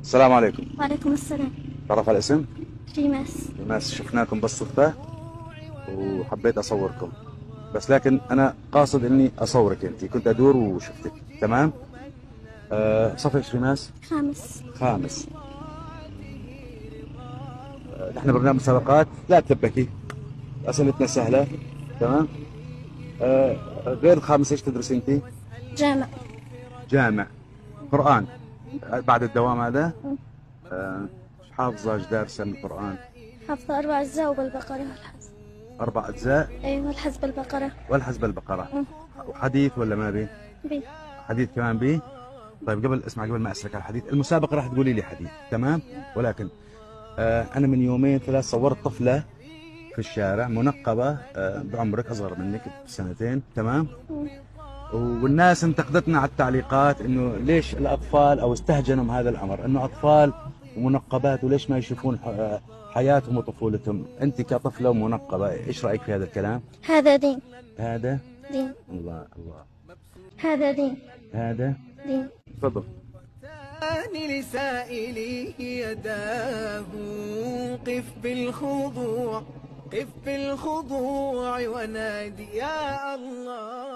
السلام عليكم. وعليكم السلام. تعرف على الاسم؟ ريماس. ناس شفناكم بالصدفة وحبيت أصوركم، بس لكن أنا قاصد إني أصورك أنت، كنت أدور وشفتك. تمام؟ صف إيش ريماس؟ خامس. خامس. نحن برنامج مسابقات، لا تبكي، أسئلتنا سهلة. تمام؟ غير الخامس إيش تدرس أنت؟ جامع. جامع. قرآن. بعد الدوام هذا إيش حافظة إيش دارسة من القرآن؟ حافظة 4 أجزاء وبالبقرة والحز. 4 أجزاء؟ أيوة والحز بالبقرة. والحز بالبقرة. وحديث ولا ما بي؟ بي. حديث كمان بي؟ طيب قبل ما اسالك على الحديث، المسابقه راح تقولي لي حديث، تمام؟ ولكن انا من يومين 3 صورت طفله في الشارع منقبه، بعمرك اصغر منك بسنتين، تمام؟ والناس انتقدتنا على التعليقات انه ليش الاطفال او استهجنوا هذا الامر، انه اطفال ومنقبات وليش ما يشوفون حياتهم وطفولتهم. انت كطفله ومنقبه ايش رايك في هذا الكلام؟ هذا دين. هذا دين. الله الله. هذا دين. هذا دين. تفضل. لسائله يداه قف بالخضوع، قف بالخضوع ونادي يا الله.